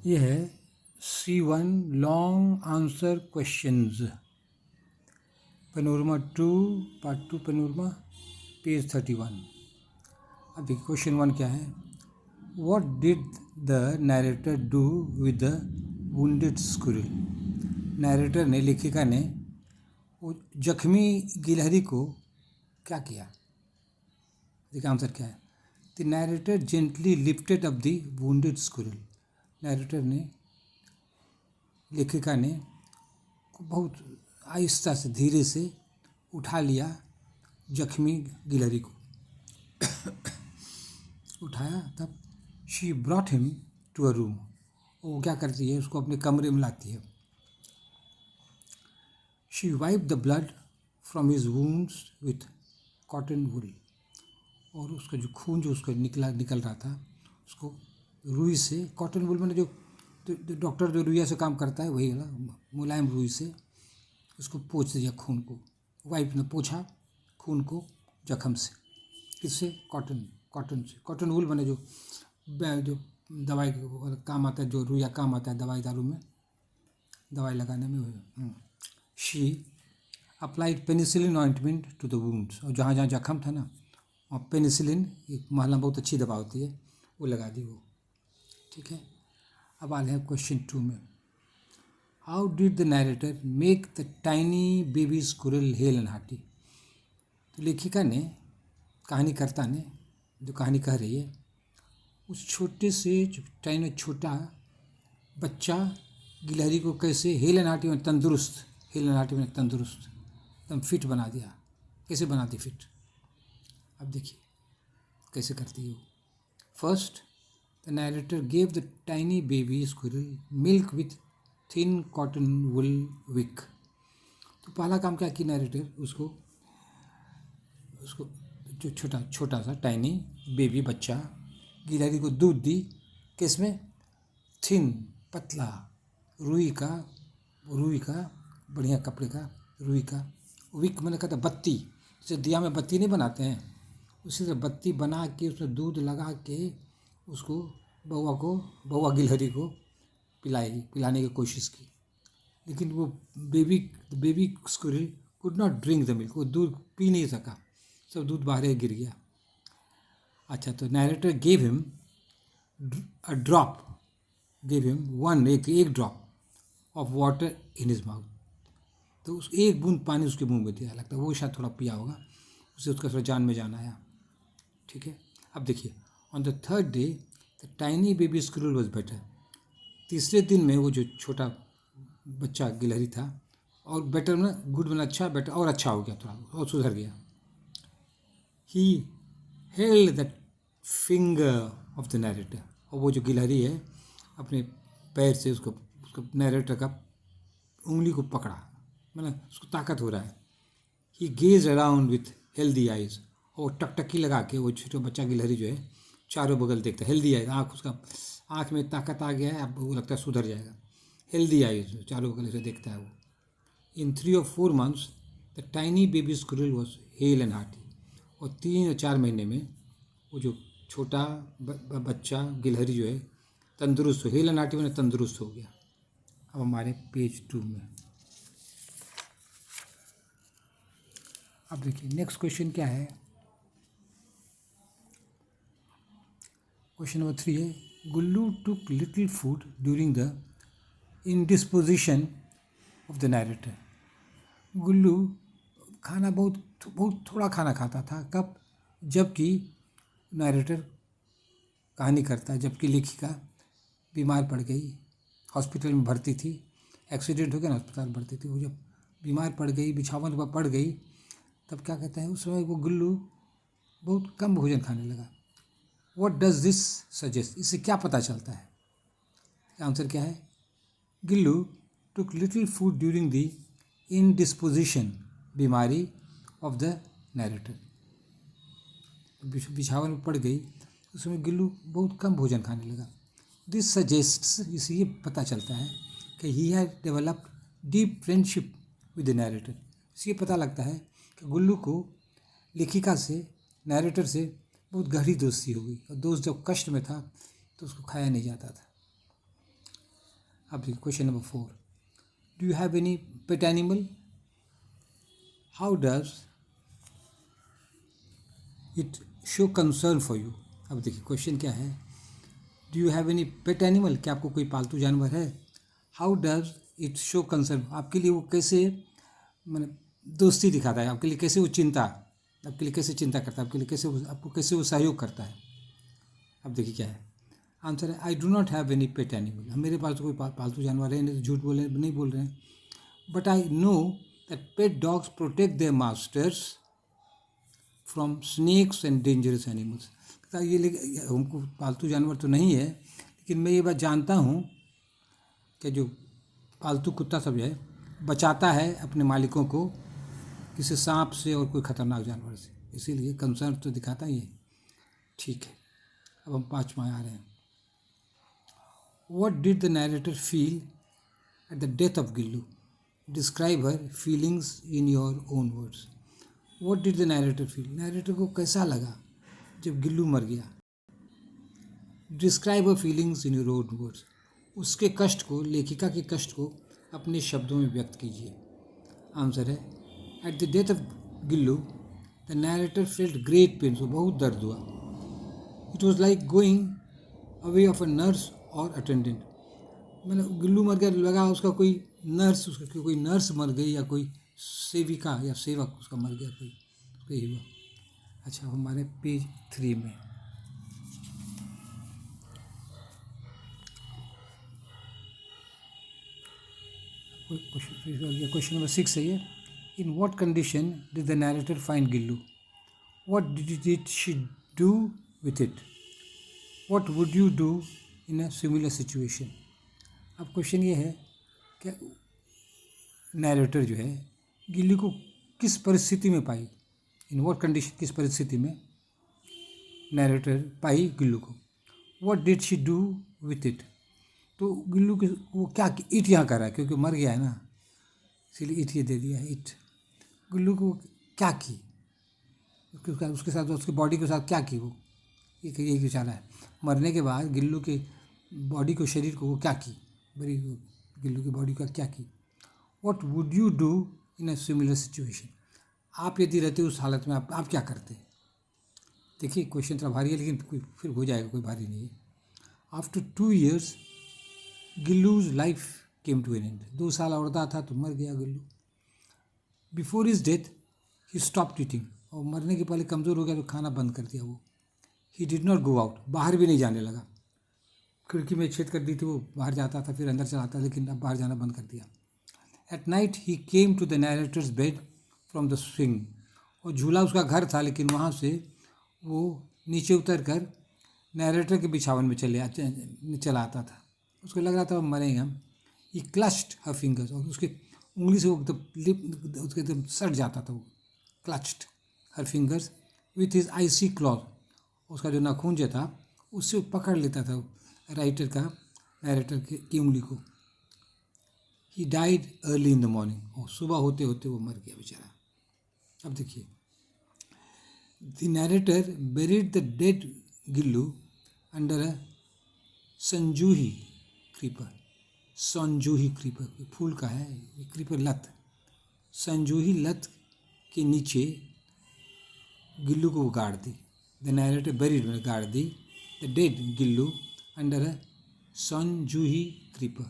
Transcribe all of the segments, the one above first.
ये है C1 long answer questions, panorama 2 part 2 panorama page 31। अब देखिए क्वेश्चन 1 क्या है। What did the narrator do with the wounded squirrel. Narrator ने, लेखिका ने वो जख्मी गिलहरी को क्या किया। देखिए आंसर क्या है। The narrator gently lifted up the wounded squirrel. Narrator ने, लेखिका ने बहुत आहिस्ता से, धीरे से उठा लिया जख्मी गिलहरी को। उठाया, तब she brought him to a room. वो क्या करती है, उसको अपने कमरे में लाती है। She wipe the blood from his wounds with cotton wool. और उसका जो खून जो उसका निकल रहा था, उसको रुई से, कॉटन वूल मैंने जो डॉक्टर जो रुइया से काम करता है वही वाला मुलायम रुई से उसको पोंछ दिया खून को। वाइफ ने पोंछा खून को जख्म से। किससे? कॉटन से। कॉटन वूल मैंने जो दवाई काम आता है, जो रुइया काम आता है दवाई दारू में, दवाई लगाने में। She applied penicillin ointment to the wounds. और जहाँ जहाँ जख्म था ना, और पेनिसिलिन, एक महला बहुत अच्छी दवा होती है, वो लगा दी वो। ठीक है। अब आते हैं क्वेश्चन 2 में। How did the narrator make the tiny baby squirrel hello and hearty. तो लेखिका ने, कहानीकर्ता ने, जो कहानी कह रही है, उस छोटे से टाइनी छोटा बच्चा गिलहरी को कैसे हेल एंड हार्टी में तंदुरुस्त, हेल एंड हार्टी में तंदुरुस्त, एकदम फिट बना दिया। कैसे बनाती फिट, अब देखिए कैसे करती है वो। First, the narrator gave the tiny baby squirrel milk with thin cotton wool wick. तो पहला काम क्या की नरेटर, उसको जो छोटा सा टाइनी बेबी बच्चा गिलहरी को दूध दी। किसमें? थिन, पतला रुई का बढ़िया कपड़े का रुई का। विक मैंने कहा था बत्ती, जैसे दिया में बत्ती नहीं बनाते हैं, उसी से बत्ती बना के उसमें दूध लगा के उसको बउआ गिलहरी को पिलाने की कोशिश की। लेकिन वो baby squirrel could not drink the milk. वो दूध पी नहीं सका, सब दूध बाहर ही गिर गया। अच्छा, तो narrator gave him a drop, gave him one, एक drop of water in his mouth. तो उस एक बूंद पानी उसके मुंह में दिया, लगता है वो शायद थोड़ा पिया होगा, उससे उसका थोड़ा जान में जान आया। ठीक है। अब देखिए, on the third day the tiny baby squirrel was better. तीसरे दिन में वो जो छोटा बच्चा गिलहरी था, और बेटर में गुड में अच्छा, बेटर और अच्छा हो गया, थोड़ा और सुधर गया। He held the finger of the narrator. और वो जो गिलहरी है अपने पैर से उसको नरेटर का उंगली को पकड़ा, मतलब उसको ताकत हो रहा है। He gaze around with healthy eyes. और टकटकी लगा के वो छोटा बच्चा गिलहरी जो है चारों बगल देखता है। हेल्दी आइज, आँख में ताकत आ गया है, अब वो लगता है सुधर जाएगा। हेल्दी आइज, चारों बगल से देखता है वो। इन 3 or 4 months the tiny baby squirrel was hello and hearty. और 3 या 4 महीने में वो जो छोटा बच्चा गिलहरी जो है तंदुरुस्त हो, हेल एंड हार्टी में तंदुरुस्त हो गया। अब हमारे पेज 2 में अब देखिए नेक्स्ट क्वेश्चन क्या है। क्वेश्चन नंबर 3 है, Gullu took little food during the indisposition of the narrator. Gullu खाना बहुत थोड़ा खाना खाता था। कब? जबकि नरेटर कहानी करता है, जबकि लेखिका बीमार पड़ गई, हॉस्पिटल में भर्ती थी, एक्सीडेंट हो गया ना, अस्पताल भर्ती थी। वो जब बीमार पड़ गई, बिछावन पर पड़ गई, तब क्या कहते हैं, उस समय वो गुल्लू बहुत कम भोजन खाने लगा। What does this suggest. इससे क्या पता चलता है? आंसर क्या है? Gillu took little food during the indisposition, बीमारी ऑफ द नरेटर। बिछावन में पड़ गई, उसमें गिल्लू बहुत कम भोजन खाने लगा। दिस सजेस्ट्स, इससे ये पता चलता है कि he had developed deep friendship with the narrator. इससे ये पता लगता है कि गुल्लू को लेखिका से, नरेटर से बहुत गहरी दोस्ती हो गई। और दोस्त जब कष्ट में था तो उसको खाया नहीं जाता था। अब देखिए question number 4, do you have any pet animal? How does it show concern for you? अब देखिए क्वेश्चन क्या है, do you have any pet animal, क्या आपको कोई पालतू जानवर है? How does it show concern, आपके लिए वो कैसे मतलब दोस्ती दिखाता है, आपके लिए कैसे वो चिंता, आपके लिए कैसे चिंता करता है, आपके लिए कैसे आपको कैसे वो सहयोग करता है? अब देखिए क्या है आंसर है, I do not have any pet animal, मेरे पास तो कोई पालतू जानवर है नहीं, तो झूठ बोले नहीं बोल रहे हैं। But I know that pet dogs protect their masters from snakes and dangerous animals. ये हमको पालतू जानवर तो नहीं है, लेकिन मैं ये बात जानता हूँ कि जो पालतू कुत्ता सब है बचाता है अपने मालिकों को किसी सांप से और कोई ख़तरनाक जानवर से, इसीलिए कंसर्न तो दिखाता ही है। ठीक है, अब हम 5वां आ रहे हैं। What did the narrator feel at the death of Gillu? Describe her feelings in your own words. What did the narrator feel? Narrator को कैसा लगा जब गिल्लू मर गया? Describe her feelings in your own words. उसके कष्ट को, लेखिका के कष्ट को अपने शब्दों में व्यक्त कीजिए। आंसर है, at the death of Gillu the narrator felt great pen, को बहुत दर्द हुआ। It was like going away of a nurse और अटेंडेंट, मतलब गिल्लू मर गया, लगा उसका कोई नर्स, उसका कोई नर्स मर गई या कोई सेविका या सेवक उसका मर गया, कोई उसका ही हुआ। अच्छा, हमारे पेज 3 में क्वेश्चन नंबर 6 है ये, in what condition did the narrator find Gillu? What did she do with it? What would you do in a similar situation? अब क्वेश्चन ये है कि नैरेटर जो है गिल्लू को किस परिस्थिति में पाई, इन वॉट कंडीशन, किस परिस्थिति में नैरेटर पाई गिल्लू को। What did she do with it, तो गिल्लू के वो क्या, इट यहाँ कर रहा है क्योंकि मर गया है ना, इसीलिए इट ये दे दिया है, इट। गिल्लू को क्या की, उसके साथ उसकी बॉडी के साथ क्या की वो, ये विचारा है। मरने के बाद गिल्लू के बॉडी को, शरीर को वो क्या की, बड़ी गिल्लू की बॉडी का क्या की। What would you do in a similar situation, आप यदि रहते उस हालत में आप क्या करते? देखिए क्वेश्चन थोड़ा भारी है, लेकिन फिर हो जाएगा, कोई भारी नहीं है। After 2 years Gillu's life came to an end, 2 साल औरदा था तो मर गया Gillu. Before his death he stopped eating, और मरने के पहले कमज़ोर हो गया तो खाना बंद कर दिया वो। He did not go out, बाहर भी नहीं जाने लगा, खिड़की में छेद कर दी थी वो, बाहर जाता था फिर अंदर चला आता, लेकिन अब बाहर जाना बंद कर दिया। At night he came to the narrator's bed from the swing, और झूला उसका घर था, लेकिन वहाँ से वो नीचे उतर कर नैरेटर के बिछावन में चला आता था। उसको लग रहा था अब मरेंगे हम। ही क्लच्ड हर फिंगर्स, और उसके उंगली से वो एकदम लिप उसके एकदम सट जाता था वो, clutched her fingers with his icy claw, उसका जो नाखून जो था उससे वो पकड़ लेता था नैरेटर की उंगली को। He died early in the morning, और सुबह होते होते वो मर गया बेचारा। अब देखिए, the narrator buried the dead Gillu under a Sanjuhi creeper. Sanjuhi creeper फूल का है, ये क्रीपर लत, संजूही लत के नीचे गिल्लू को गाड़ दी। द नैरेटर बेरिड में गाड़ दी the dead Gillu under a Sanjuhi creeper,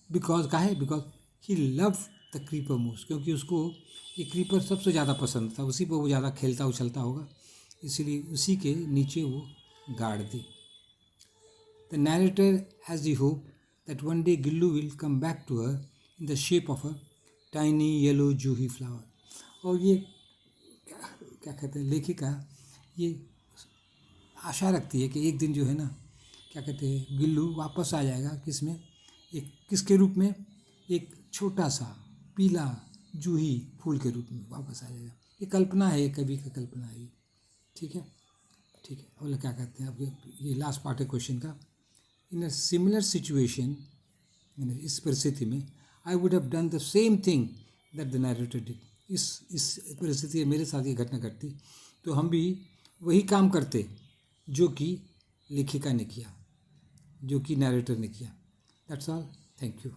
because का है, because he love the creeper most, क्योंकि उसको ये क्रीपर सबसे ज़्यादा पसंद था, उसी पर वो ज़्यादा खेलता उछलता होगा, इसीलिए उसी के नीचे वो गाड़ दी। The narrator has the hope that one day Gillu will come back to her in the shape of a tiny yellow juhi flower, और ये क्या कहते हैं, लेखिका ये आशा रखती है कि एक दिन जो है ना, क्या कहते हैं, गिल्लू वापस आ जाएगा, किसमें, एक किसके रूप में, एक छोटा सा पीला जूही फूल के रूप में वापस आ जाएगा। ये कल्पना है, कवि का कल्पना है ये। ठीक है, ठीक है। और क्या कहते हैं, अब ये लास्ट पार्ट है क्वेश्चन का। इन अ सिमिलर सिचुएशन, इस परिस्थिति में, I would have done the same thing that the narrator did. इस परिस्थिति में मेरे साथ ये घटना घटती तो हम भी वही काम करते जो कि लेखिका ने किया, जो कि नैरेटर ने किया। That's all. Thank you.